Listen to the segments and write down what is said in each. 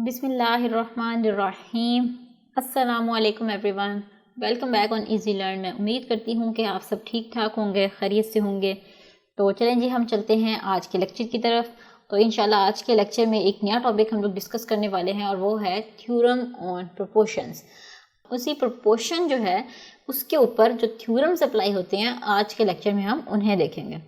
बिस्मिल्लाहिर्रहमानिर्रहीम। अस्सलामु अलैकुम everyone, welcome back on easy learn. मैं उम्मीद करती हूँ कि आप सब ठीक ठाक होंगे, खैरियत से होंगे। तो चलें जी, हम चलते हैं आज के लेक्चर की तरफ। तो इंशाल्लाह आज के लेक्चर में एक नया टॉपिक हम लोग डिस्कस करने वाले हैं और वो है थ्योरम ऑन प्रोपोर्शंस। उसी प्रोपोर्शन जो है उसके ऊपर जो थ्योरम्स अप्लाई होते हैं आज के लेक्चर में हम उन्हें देखेंगे।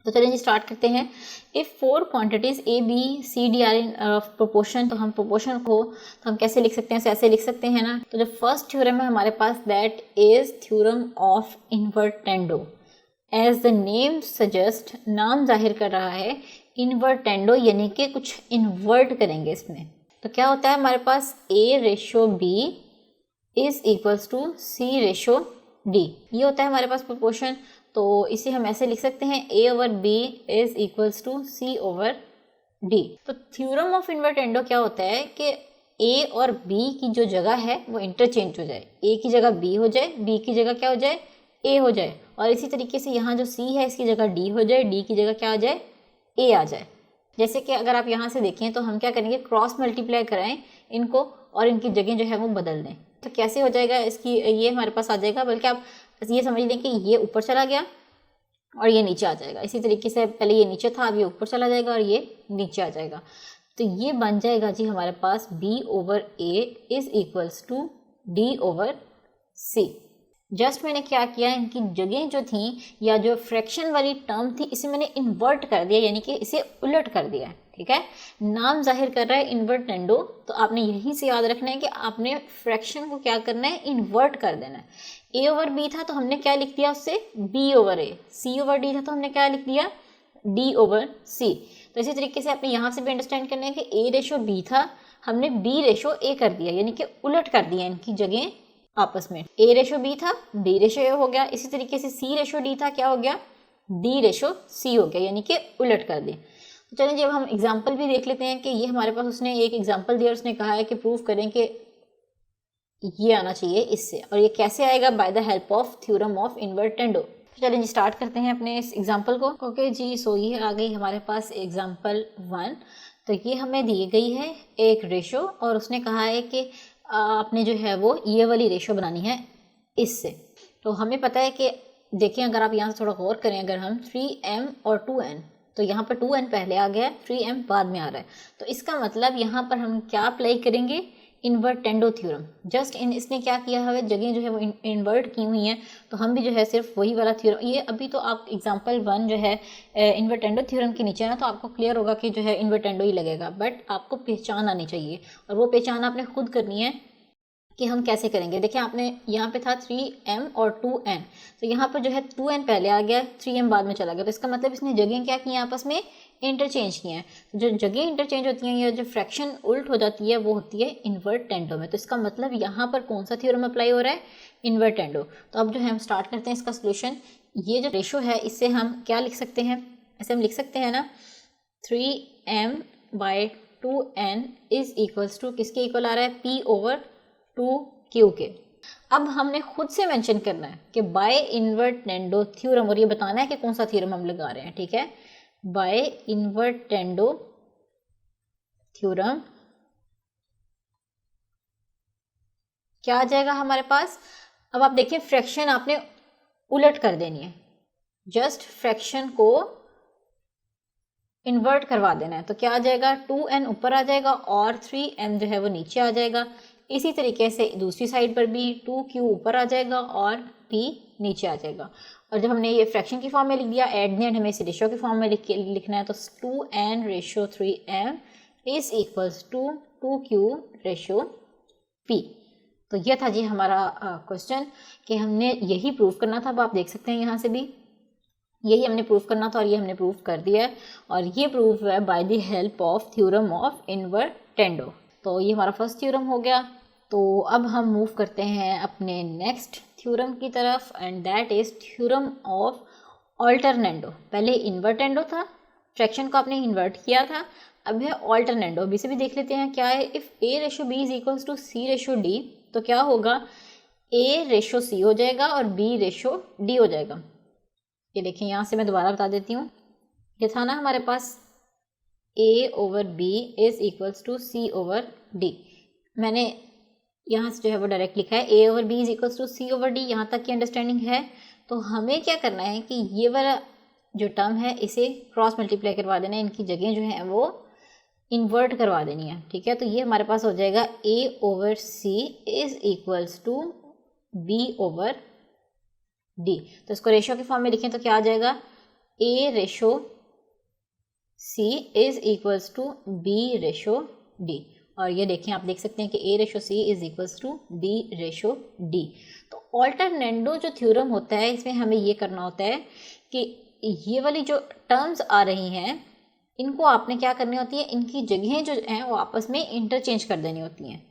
तो चलिए जी स्टार्ट करते हैं। If four quantities A B C D are in proportion, तो हम प्रोपोर्शन को तो हम कैसे लिख सकते हैं, ऐसे लिख सकते हैं ना। तो जो फर्स्ट थ्योरम है हमारे पास, that is theorem of invertendo. As the name suggest, नाम जाहिर कर रहा है इन्वर्टेंडो, यानी कि कुछ इन्वर्ट करेंगे इसमें। तो क्या होता है हमारे पास, A ratio B is equals to C ratio D, ये होता है हमारे पास प्रोपोर्शन। तो इसे हम ऐसे लिख सकते हैं, A over B is equals to C over D. तो थ्योरम ऑफ इन्वर्टेंडो क्या होता है कि ए और बी की जो जगह है वो इंटरचेंज हो जाए, ए की जगह बी हो जाए, बी की जगह क्या हो जाए, ए हो जाए। और इसी तरीके से यहाँ जो सी है इसकी जगह डी हो जाए, डी की जगह क्या आ जाए, ए आ जाए। जैसे कि अगर आप यहाँ से देखें तो हम क्या करेंगे, क्रॉस मल्टीप्लाई कराएं इनको और इनकी जगह जो है वो बदल दें। तो कैसे हो जाएगा, इसकी ये हमारे पास आ जाएगा, बल्कि आप ये समझ लें कि ये ऊपर चला गया और ये नीचे आ जाएगा। इसी तरीके से पहले ये नीचे था, अब ये ऊपर चला जाएगा और ये नीचे आ जाएगा। तो ये बन जाएगा जी हमारे पास b over a is equals to d over c। Just मैंने क्या किया, इनकी जगह जो थी या जो फ्रैक्शन वाली टर्म थी इसे मैंने इन्वर्ट कर दिया, यानी कि इसे उलट कर दिया। ठीक है, नाम जाहिर कर रहा है इन्वर्टेंडो, तो आपने यहीं से याद रखना है कि आपने फ्रैक्शन को क्या करना है, इन्वर्ट कर देना है। ए ओवर बी था तो हमने क्या लिख दिया उससे, बी ओवर ए। सी ओवर डी था तो हमने क्या लिख दिया, डी ओवर सी। तो इसी तरीके से आपने यहाँ से भी अंडरस्टैंड करना है कि ए रेशो बी था, हमने बी रेशो ए कर दिया, यानी कि उलट कर दिया इनकी जगह आपस में। ए रेशो बी था, बी रेशो ए हो गया। इसी तरीके से सी रेशो डी था, क्या हो गया, डी रेशो सी हो गया, यानी कि उलट कर दिया। तो चलें जब हम एग्जाम्पल भी देख लेते हैं कि ये हमारे पास उसने एक एग्जाम्पल दिया, उसने कहा है कि प्रूव करें कि ये आना चाहिए इससे, और ये कैसे आएगा, bye the help of theorem of invertendo. तो चलें जी स्टार्ट करते हैं अपने इस एग्जाम्पल को। ओके जी, सो ये आ गई हमारे पास एग्जाम्पल 1। तो ये हमें दी गई है एक रेशो और उसने कहा है कि आपने जो है वो ये वाली रेशो बनानी है इससे। तो हमें पता है कि देखें, अगर आप यहाँ से थोड़ा गौर करें, अगर हम 3m और 2n, तो यहाँ पर 2n पहले आ गया है, 3m बाद में आ रहा है। तो इसका मतलब यहाँ पर हम क्या अप्लाई करेंगे, इन्वर्टेंडो थ्योरम। जस्ट इसने क्या किया है, जगह जो है वो इन्वर्ट की हुई हैं, तो हम भी जो है सिर्फ वही वाला थ्योरम। ये अभी तो आप एग्जांपल 1 जो है इन्वर्टेंडो थ्योरम के नीचे ना, तो आपको क्लियर होगा कि जो है इन्वर्टेंडो ही लगेगा, बट आपको पहचान आनी चाहिए और वो पहचान आपने खुद करनी है कि हम कैसे करेंगे। देखिए आपने यहाँ पे था 3m और 2n, तो यहाँ पर जो है 2n पहले आ गया, 3m बाद में चला गया। तो इसका मतलब इसने जगह क्या की, आपस में इंटरचेंज किए हैं। तो जो जगह इंटरचेंज होती हैं या जो फ्रैक्शन उल्ट हो जाती है वो होती है इन्वर्टेंडो में। तो इसका मतलब यहाँ पर कौन सा थ्योरम अप्लाई हो रहा है, इन्वर्टेंडो। तो अब जो है हम स्टार्ट करते हैं इसका सोल्यूशन। ये जो रेशो है इससे हम क्या लिख सकते हैं, ऐसे हम लिख सकते हैं ना, 3m by 2n is equals to, किसके इक्वल आ रहा है, p ओवर 2q के। अब हमने खुद से मेंशन करना है कि बाय इन्वर्टेंडो थ्योरम, और ये बताना है कि कौन सा थ्योरम हम लगा रहे हैं। ठीक है, बाय इन्वर्टेंडो थ्योरम क्या आ जाएगा हमारे पास। अब आप देखिए फ्रैक्शन आपने उलट कर देनी है, जस्ट फ्रैक्शन को इन्वर्ट करवा देना है। तो क्या आ जाएगा, 2n ऊपर आ जाएगा और 3m जो है वो नीचे आ जाएगा। इसी तरीके से दूसरी साइड पर भी 2q ऊपर आ जाएगा और p नीचे आ जाएगा। और जब हमने ये फ्रैक्शन की फॉर्म में लिख दिया, एट द एंड हमें इसे रेशो की फॉर्म में लिखना है। तो 2n ratio 3m is equals to 2q ratio p। तो यह था जी हमारा क्वेश्चन कि हमने यही प्रूव करना था। अब आप देख सकते हैं यहाँ से भी यही हमने प्रूव करना था और ये हमने प्रूव कर दिया है, और ये प्रूव है by the help of theorem of invertendo. तो ये हमारा फर्स्ट थ्योरम हो गया। तो अब हम मूव करते हैं अपने नेक्स्ट थ्योरम की तरफ, and that is theorem of alternendo. पहले इन्वर्टेंडो था, फ्रैक्शन को आपने इन्वर्ट किया था, अब है ऑल्टरनेंडो। अभी से भी देख लेते हैं क्या है। If a ratio b is equals to c ratio d, तो क्या होगा, a रेशो c हो जाएगा और b रेशो d हो जाएगा। ये देखिए यहाँ से मैं दोबारा बता देती हूँ, ये था ना हमारे पास A over B is equals to C over D. मैंने यहाँ से जो है वो डायरेक्ट लिखा है A over B is equals to C over D, यहाँ तक की अंडरस्टैंडिंग है। तो हमें क्या करना है कि ये वाला जो टर्म है इसे क्रॉस मल्टीप्लाई करवा देना है, इनकी जगह जो है वो इन्वर्ट करवा देनी है, ठीक है। तो ये हमारे पास हो जाएगा A over C is equals to B over D. तो इसको रेशो के फॉर्म में लिखें तो क्या आ जाएगा, A ratio C is equals to B ratio D. और ये देखें, आप देख सकते हैं कि A ratio C is equals to B ratio D. तो ऑल्टरनेंडो जो थ्योरम होता है इसमें हमें ये करना होता है कि ये वाली जो टर्म्स आ रही हैं इनको आपने क्या करनी होती है, इनकी जगहें जो हैं वो आपस में इंटरचेंज कर देनी होती हैं।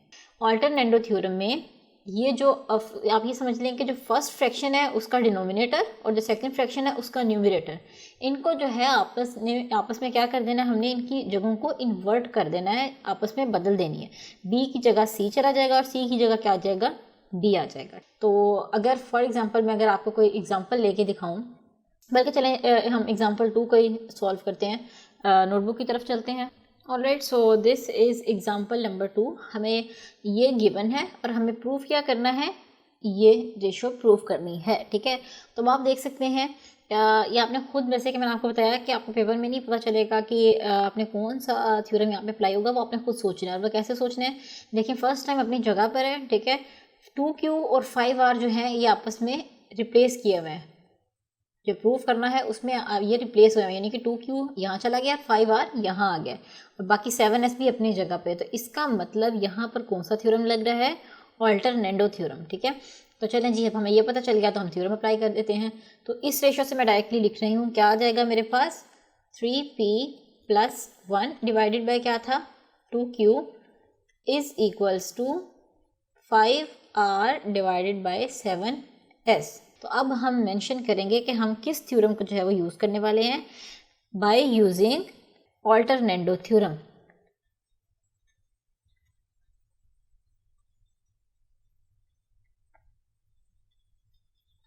ऑल्टरनेंडो थ्योरम में ये जो आप ये समझ लें कि जो फर्स्ट फ्रैक्शन है उसका डिनोमिनेटर और जो सेकंड फ्रैक्शन है उसका न्यूमरेटर, इनको जो है आपस में क्या कर देना है, हमने इनकी जगहों को इन्वर्ट कर देना है, आपस में बदल देनी है। बी की जगह सी चला जाएगा और सी की जगह क्या आ जाएगा, डी आ जाएगा। तो अगर फॉर एग्जांपल मैं अगर आपको कोई एग्जांपल लेके दिखाऊं, बल्कि चलें हम एग्जांपल 2 को ही सॉल्व करते हैं, नोटबुक की तरफ चलते हैं। Alright, so this is example number 2। हमें ये गिवन है और हमें प्रूफ क्या करना है, ये रेशो प्रूफ करनी है, ठीक है। तो आप देख सकते हैं ये आपने खुद, वैसे कि मैंने आपको बताया कि आपको पेपर में नहीं पता चलेगा कि आपने कौन सा थ्योरम यहाँ पे अप्लाई होगा, वो आपने खुद सोचना है। और वो कैसे सोचना है, देखिए फर्स्ट टाइम अपनी जगह पर है, ठीक है। 2Q और 5R जो है ये आपस में रिप्लेस किए हुए हैं, जो प्रूफ करना है उसमें ये रिप्लेस हुए हैं, यानी कि 2Q यहाँ चला गया, 5R यहाँ आ गया और बाकी 7S भी अपनी जगह पे। तो इसका मतलब यहाँ पर कौन सा थ्योरम लग रहा है, ऑल्टरनेंडो थ्योरम, ठीक है। तो चलें जी, अब हमें ये पता चल गया तो हम थ्योरम अप्लाई कर देते हैं। तो इस रेशो से मैं डायरेक्टली लिख रही हूँ, क्या आ जाएगा मेरे पास, 3P + 1 डिवाइडेड बाय क्या था, 2Q is equals to 5R divided by 7S। तो अब हम मेंशन करेंगे कि हम किस थ्योरम को जो है वो यूज़ करने वाले हैं, by using alternendo theorem.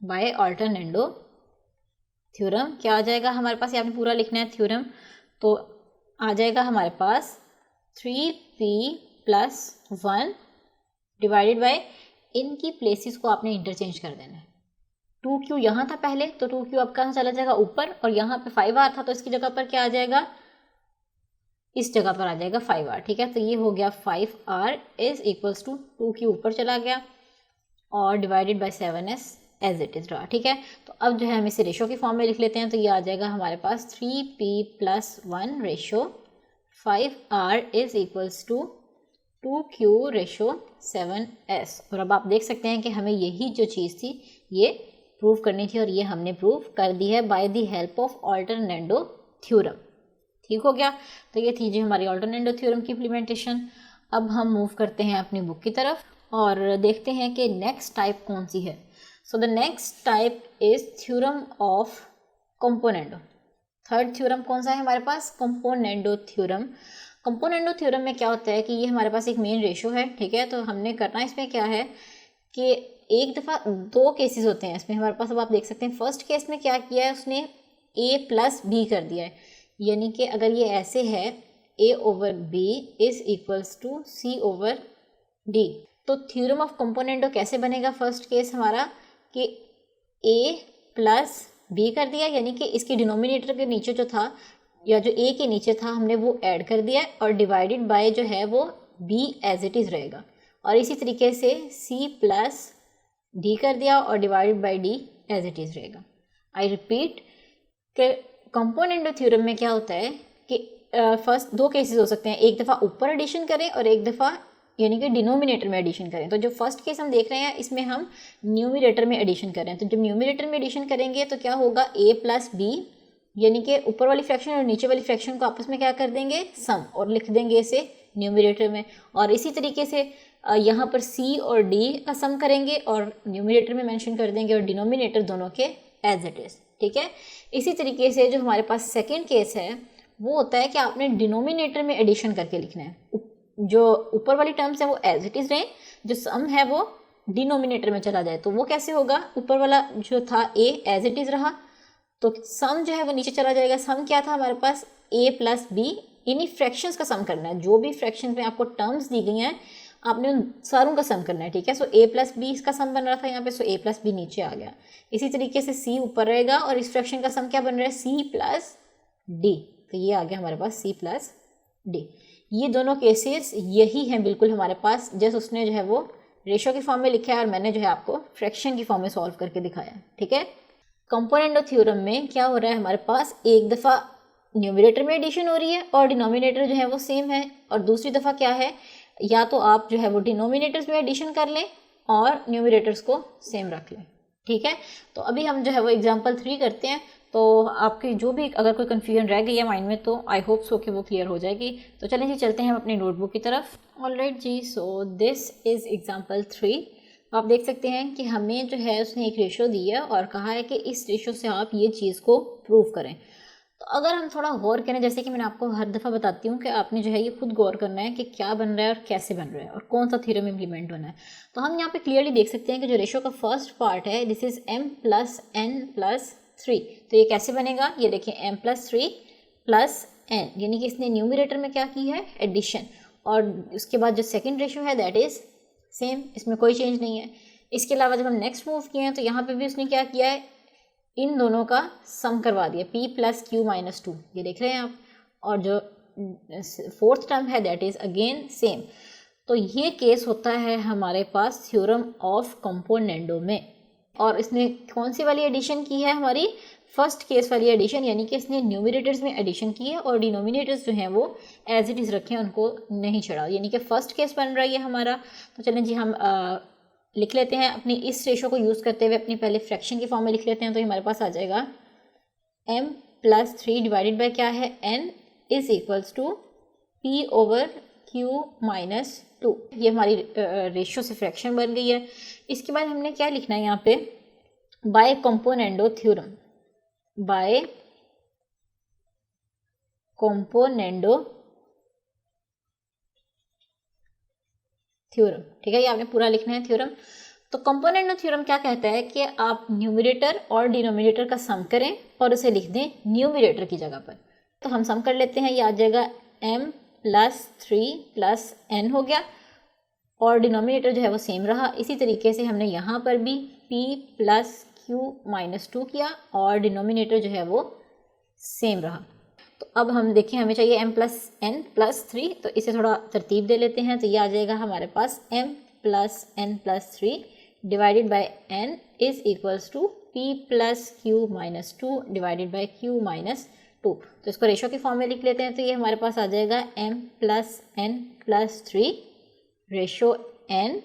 By alternendo theorem क्या आ जाएगा हमारे पास, ये आपने पूरा लिखना है थ्योरम। तो आ जाएगा हमारे पास 3P + 1 डिवाइडेड बाय, इनकी प्लेसेस को आपने इंटरचेंज कर देना है। 2Q यहाँ था पहले, तो 2Q अब कहाँ चला जाएगा, ऊपर, और यहाँ पे 5R था तो इसकी जगह पर क्या आ जाएगा, इस जगह पर आ जाएगा 5R, ठीक है। तो ये हो गया 5R is equals to 2Q ऊपर चला गया और divided by 7S as it is रहा, ठीक है। तो अब जो है हम इसे रेशो की फॉर्म में लिख लेते हैं। तो ये आ जाएगा हमारे पास 3P + 1 ratio 5R is equals to 2Q ratio 7S। और अब आप देख सकते हैं कि हमें यही जो चीज़ थी ये प्रूव करनी थी और ये हमने प्रूव कर दी है by the help of alternendo theorem, ठीक हो गया। तो ये थी जी हमारी ऑल्टरनेंडो थ्योरम की इम्प्लीमेंटेशन। अब हम मूव करते हैं अपनी बुक की तरफ और देखते हैं कि नेक्स्ट टाइप कौन सी है। So the next type is theorem of componendo. Third theorem कौन सा है हमारे पास, कंपोनेंडो थ्योरम। कंपोनेंडो थ्योरम में क्या होता है कि ये हमारे पास एक मेन रेशो है, ठीक है। तो हमने करना इसमें क्या है कि एक दफ़ा 2 केसेस होते हैं इसमें हमारे पास। अब आप देख सकते हैं फर्स्ट केस में क्या किया है उसने, A + B कर दिया है, यानी कि अगर ये ऐसे है A over B is equals to C over D। तो थ्योरम ऑफ कंपोनेंडो कैसे बनेगा, फर्स्ट केस हमारा कि A + B कर दिया, यानी कि इसके डिनोमिनेटर के नीचे जो था या जो A के नीचे था हमने वो ऐड कर दिया और डिवाइडेड बाय जो है वो B एज इट इज़ रहेगा। और इसी तरीके से C + D कर दिया और divided by D as it is रहेगा। आई रिपीट कि कंपोनेंडो थ्योरम में क्या होता है कि फर्स्ट 2 केसेस हो सकते हैं, एक दफ़ा ऊपर एडिशन करें और एक दफ़ा यानी कि डिनोमिनेटर में एडिशन करें। तो जो फर्स्ट केस हम देख रहे हैं इसमें हम न्यूमरेटर में एडिशन करें। तो जब न्यूमरेटर में एडिशन करेंगे तो क्या होगा, A + B यानी कि ऊपर वाली फ्रैक्शन और नीचे वाली फ्रैक्शन को आपस में क्या कर देंगे, सम, और लिख देंगे इसे न्यूमरेटर में। और इसी तरीके से यहाँ पर C और D का सम करेंगे और न्यूमरेटर में मेंशन कर देंगे और डिनोमिनेटर दोनों के एज इट इज़, ठीक है। इसी तरीके से जो हमारे पास सेकंड केस है वो होता है कि आपने डिनोमिनेटर में एडिशन करके लिखना है। जो ऊपर वाली टर्म्स है वो एज इट इज़ रहें, जो सम है वो डिनोमिनेटर में चला जाए। तो वो कैसे होगा, ऊपर वाला जो था A एज इट इज़ रहा तो सम जो है वो नीचे चला जाएगा। सम क्या था हमारे पास, A + B इन्हीं फ्रैक्शंस का सम करना है। जो भी फ्रैक्शन में आपको टर्म्स दी गई हैं आपने उन सारों का सम करना है, ठीक है। सो a प्लस बी इसका सम बन रहा था यहाँ पे, सो a प्लस बी नीचे आ गया। इसी तरीके से c ऊपर रहेगा और इस फ्रैक्शन का सम क्या बन रहा है, c प्लस डी, तो ये आ गया हमारे पास c प्लस डी। ये दोनों केसेस यही हैं बिल्कुल हमारे पास, जैसे उसने जो है वो रेशो की फॉर्म में लिखा है और मैंने जो है आपको फ्रैक्शन की फॉर्म में सॉल्व करके दिखाया, ठीक है। कंपोनेंडो थ्योरम में क्या हो रहा है, हमारे पास एक दफ़ा न्यूमरेटर में एडिशन हो रही है और डिनोमिनेटर जो है वो सेम है, और दूसरी दफ़ा क्या है, या तो आप जो है वो डिनोमिनेटर्स में एडिशन कर लें और न्यूमरेटर्स को सेम रख लें, ठीक है। तो अभी हम जो है वो एग्जांपल 3 करते हैं। तो आपकी जो भी अगर कोई कन्फ्यूजन रह गई है माइंड में तो आई होप सो कि वो क्लियर हो जाएगी। तो चलें जी, चलते हैं हम अपनी नोटबुक की तरफ। ऑलराइट जी, सो दिस इज़ एग्जांपल 3। आप देख सकते हैं कि हमें जो है उसने एक रेशो दी है और कहा है कि इस रेशो से आप ये चीज़ को प्रूव करें। तो अगर हम थोड़ा गौर करें, जैसे कि मैंने आपको हर दफ़ा बताती हूँ कि आपने जो है ये खुद गौर करना है कि क्या बन रहा है और कैसे बन रहा है और कौन सा थ्योरम इम्प्लीमेंट होना है। तो हम यहाँ पे क्लियरली देख सकते हैं कि जो रेशो का फर्स्ट पार्ट है this is m plus n plus 3। तो ये कैसे बनेगा, ये देखिए m प्लस 3 प्लस n, यानी कि इसने न्यूमरेटर में क्या की है, एडिशन, और उसके बाद जो सेकेंड रेशो है दैट इज़ सेम, इसमें कोई चेंज नहीं है। इसके अलावा जब हम नेक्स्ट मूव किए हैं तो यहाँ पे भी उसने क्या किया है, इन दोनों का सम करवा दिया, p प्लस q माइनस 2, ये देख रहे हैं आप, और जो फोर्थ टर्म है दैट इज़ अगेन सेम। तो ये केस होता है हमारे पास थ्योरम ऑफ कंपोनेंडो में। और इसने कौन सी वाली एडिशन की है, हमारी फर्स्ट केस वाली एडिशन, यानी कि इसने न्यूमरेटर्स में एडिशन की है और डिनोमिनेटर्स जो हैं वो एज इट इज़ रखे हैं, उनको नहीं छड़ा, यानी कि फर्स्ट केस बन रहा है हमारा। तो चलें जी, हम लिख लेते हैं अपनी इस रेशो को यूज़ करते हुए अपनी पहले फ्रैक्शन की फॉर्म में लिख लेते हैं। तो हमारे पास आ जाएगा m प्लस 3 डिवाइडेड बाय क्या है, n is equals to p over q minus 2। ये हमारी रेशो से फ्रैक्शन बन गई है। इसके बाद हमने क्या लिखना है यहाँ पे, by componendo theorem, by componendo theorem, ठीक है। ये आपने पूरा लिखना है थ्योरम। तो कंपोनेंडो थ्योरम क्या कहता है कि आप न्यूमरेटर और डिनोमिनेटर का सम करें और उसे लिख दें न्यूमरेटर की जगह पर। तो हम सम कर लेते हैं, ये आ जाएगा m प्लस 3 प्लस n हो गया, और डिनोमिनेटर जो है वो सेम रहा। इसी तरीके से हमने यहाँ पर भी p प्लस q माइनस 2 किया और डिनोमिनेटर जो है वो सेम रहा। तो अब हम देखें, हमें चाहिए m प्लस n प्लस 3, तो इसे थोड़ा तरतीब दे लेते हैं। तो ये आ जाएगा हमारे पास m plus n plus 3 divided by n is equals to p plus q minus 2 divided by q minus 2। तो इसको रेशो की फॉर्म में लिख लेते हैं। तो ये हमारे पास आ जाएगा m plus n plus 3 ratio n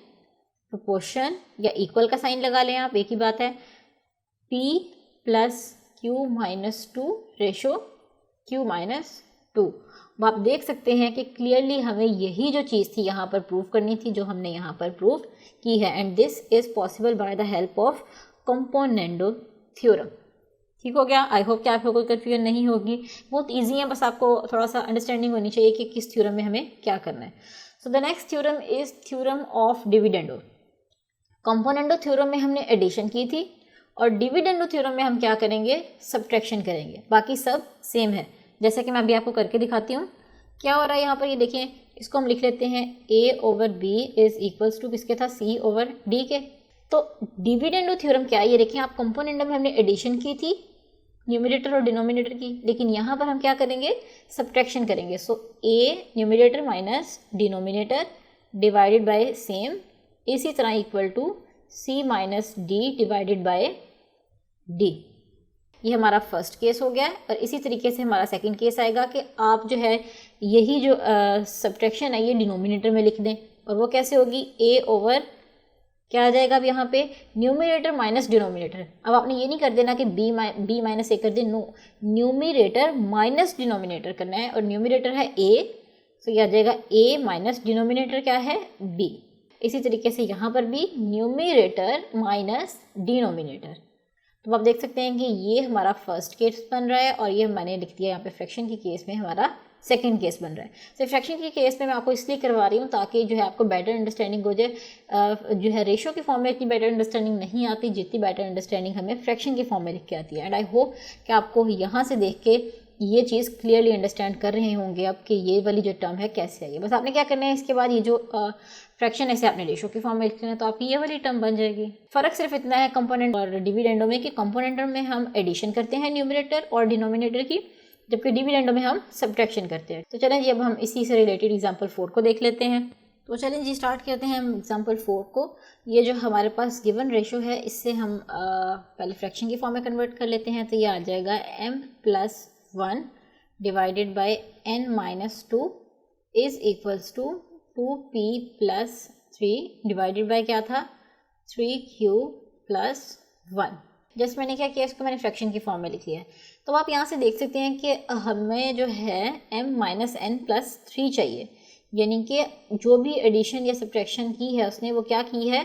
proportion या इक्वल का साइन लगा लें आप, एक ही बात है, p plus q minus 2 ratio q minus 2। अब आप देख सकते हैं कि क्लियरली हमें यही जो चीज़ थी यहाँ पर प्रूव करनी थी, जो हमने यहाँ पर प्रूव की है, and this is possible by the help of componendo theorem. ठीक हो गया। आई होप कि आपको कोई कन्फ्यूजन नहीं होगी, बहुत ईजी है, बस आपको थोड़ा सा अंडरस्टैंडिंग होनी चाहिए कि किस थ्योरम में हमें क्या करना है। So the next theorem is theorem of dividendo. Componendo theorem में हमने एडिशन की थी और डिविडेंडो थ्योरम में हम क्या करेंगे, सब्ट्रैक्शन करेंगे, बाकी सब सेम है। जैसे कि मैं अभी आपको करके दिखाती हूँ क्या हो रहा है यहाँ पर। ये देखिए, इसको हम लिख लेते हैं a over b is equals to किसके था, c ओवर d के। तो डिविडेंडो थ्योरम क्या है, ये देखिए आप, कंपोनेंडो में हमने एडिशन की थी न्यूमरेटर और डिनोमिनेटर की, लेकिन यहाँ पर हम क्या करेंगे, सब्ट्रैक्शन करेंगे। So a numerator minus denominator divided by same, इसी तरह equal to c minus d divided by d। ये हमारा फर्स्ट केस हो गया है। और इसी तरीके से हमारा सेकंड केस आएगा कि आप जो है यही जो सब्ट्रैक्शन है ये डिनोमिनेटर में लिख दें, और वो कैसे होगी, a ओवर क्या आ जाएगा अब यहाँ पे, न्यूमरेटर माइनस डिनोमिनेटर। अब आपने ये नहीं कर देना कि b माइनस a कर दे, नो, न्यूमरेटर माइनस डिनोमिनेटर करना है, और न्यूमरेटर है a, तो ये आ जाएगा a माइनस डिनोमिनेटर क्या है, b। इसी तरीके से यहाँ पर भी न्यूमरेटर माइनस डिनोमिनेटर। तो आप देख सकते हैं कि ये हमारा फर्स्ट केस बन रहा है और ये मैंने लिख दिया यहाँ पे फ्रैक्शन के केस में हमारा सेकंड केस बन रहा है। तो फ्रैक्शन के केस में मैं आपको इसलिए करवा रही हूँ ताकि जो है आपको बेटर अंडरस्टैंडिंग हो जाए। जो है रेशो की फॉर्म में इतनी बेटर अंडरस्टैंडिंग नहीं आती जितनी बेटर अंडरस्टैंडिंग हमें फ्रैक्शन की फॉर्म में लिख के आती है। एंड आई होप कि आपको यहाँ से देख के ये चीज़ क्लियरली अंडरस्टैंड कर रहे होंगे अब कि ये वाली जो टर्म है कैसे आई है। बस आपने क्या करना है, इसके बाद ये जो फ्रैक्शन ऐसे आपने रेशो की फॉर्म में लिखना है तो आपकी ये वाली टर्म बन जाएगी। फ़र्क सिर्फ इतना है कंपोनेंट और डिविडेंडो में कि कंपोनेंटर में हम एडिशन करते हैं न्यूमरेटर और डिनोमिनेटर की, जबकि डिविडेंडो में हम सब्ट्रैक्शन करते हैं। तो चलें जी अब हम इसी से रिलेटेड एग्जाम्पल 4 को देख लेते हैं। तो चलें जी स्टार्ट करते हैं हम एग्जाम्पल 4 को। ये जो हमारे पास गिवन रेशो है इससे हम पहले फ्रैक्शन की फॉर्म में कन्वर्ट कर लेते हैं। तो ये आ जाएगा m+1 divided by n-2 is equals to 2p+3 divided by क्या था 3q+1। जस्ट मैंने क्या किया, इसको मैंने फ्रैक्शन की फॉर्म में लिख लिया है। तो आप यहाँ से देख सकते हैं कि हमें जो है m-n+3 चाहिए, यानी कि जो भी एडिशन या सब्ट्रैक्शन की है उसने वो क्या की है,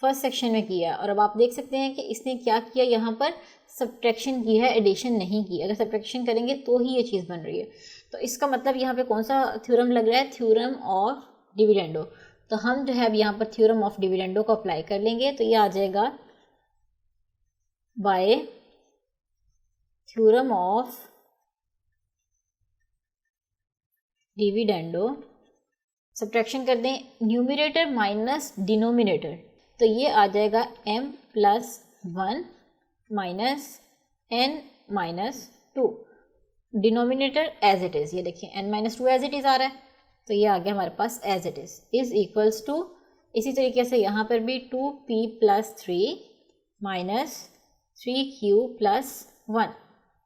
फर्स्ट सेक्शन में किया है। और अब आप देख सकते हैं कि इसने क्या किया, यहाँ पर सब्ट्रैक्शन की है, एडिशन नहीं की। अगर सब्ट्रैक्शन करेंगे तो ही ये चीज़ बन रही है। तो इसका मतलब यहाँ पे कौन सा थ्योरम लग रहा है, थ्योरम ऑफ डिविडेंडो। तो हम जो है अब यहाँ पर थ्योरम ऑफ डिविडेंडो को अप्लाई कर लेंगे। तो ये आ जाएगा bye theorem of dividendo, subtraction कर दें न्यूमरेटर माइनस डिनोमिनेटर, तो ये आ जाएगा m+1 minus n-2, denominator as it is, ये देखिए n-2 एज इट इज़ आ रहा है, तो ये आ गया हमारे पास as it is equals to, इसी तरीके से यहाँ पर भी 2p+3 माइनस 3q+1,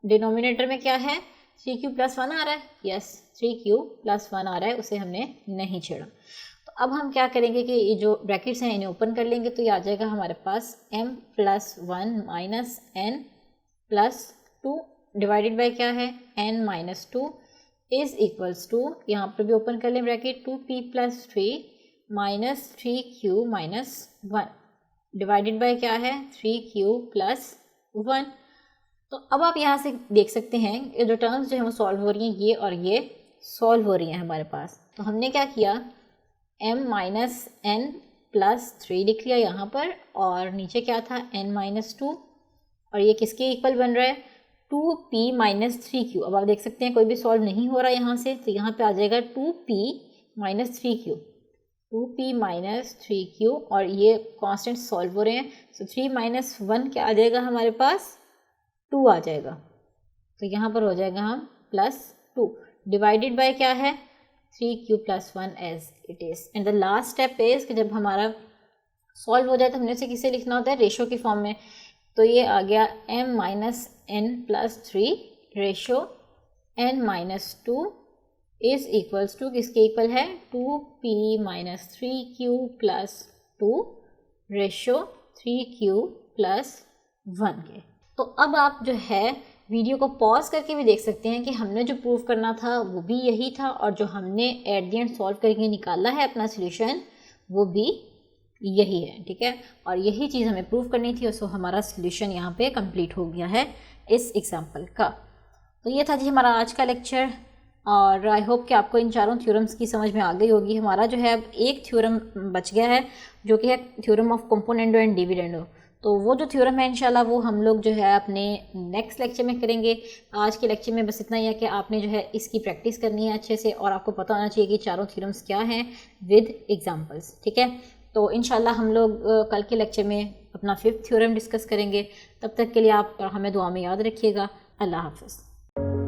डिनोमिनेटर में क्या है 3q+1 आ रहा है, यस 3q+1 आ रहा है, उसे हमने नहीं छेड़ा। तो अब हम क्या करेंगे कि ये जो ब्रैकेट्स हैं इन्हें ओपन कर लेंगे। तो ये आ जाएगा हमारे पास m+1 minus n+2 divided by क्या है n-2 इज इक्वल्स टू, यहाँ पर भी ओपन कर लें bracket, 2p+3 minus 3q-1 divided by क्या है 3q+1। तो अब आप यहाँ से देख सकते हैं ये जो टर्म्स जो है वो सॉल्व हो रही हैं, ये और ये सॉल्व हो रही हैं हमारे पास। तो हमने क्या किया, m-n+3 लिख लिया यहाँ पर, और नीचे क्या था n-2, और ये किसके इक्वल बन रहा है 2p-3q। अब आप देख सकते हैं कोई भी सॉल्व नहीं हो रहा यहाँ से, तो यहाँ पे आ जाएगा 2p-3q, 2p-3q, और ये कांस्टेंट सॉल्व हो रहे हैं। तो 3-1 क्या आ जाएगा हमारे पास 2 आ जाएगा, तो यहाँ पर हो जाएगा हम +2 डिवाइडेड बाय क्या है 3q+1 as it is. And the last step is कि जब हमारा सॉल्व हो जाए तो हमने इसे किससे लिखना होता है, रेशो की फॉर्म में। तो ये आ गया m-n+3 ratio n-2 is equals to, किसके इक्वल है 2p-3q+2 रेशो 3q+1 के। तो अब आप जो है वीडियो को पॉज करके भी देख सकते हैं कि हमने जो प्रूव करना था वो भी यही था, और जो हमने एट द एंड सॉल्व करके निकाला है अपना सॉल्यूशन वो भी यही है, ठीक है। और यही चीज़ हमें प्रूव करनी थी, और सो हमारा सॉल्यूशन यहाँ पे कंप्लीट हो गया है इस एग्जांपल का। तो ये था जी हमारा आज का लेक्चर, और आई होप कि आपको इन चारों थ्योरम्स की समझ में आ गई होगी। हमारा जो है अब एक थ्योरम बच गया है जो कि है theorem of componendo and dividendo. तो वो जो थ्योरम है इंशाल्लाह वो हम लोग जो है अपने नेक्स्ट लेक्चर में करेंगे। आज के लेक्चर में बस इतना ही है कि आपने जो है इसकी प्रैक्टिस करनी है अच्छे से, और आपको पता होना चाहिए कि चारों थ्योरम्स क्या हैं विद एग्जांपल्स, ठीक है। तो इंशाल्लाह हम लोग कल के लेक्चर में अपना 5th थ्योरम डिस्कस करेंगे। तब तक के लिए आप हमें दुआ में याद रखिएगा। अल्लाह हाफ़िज़।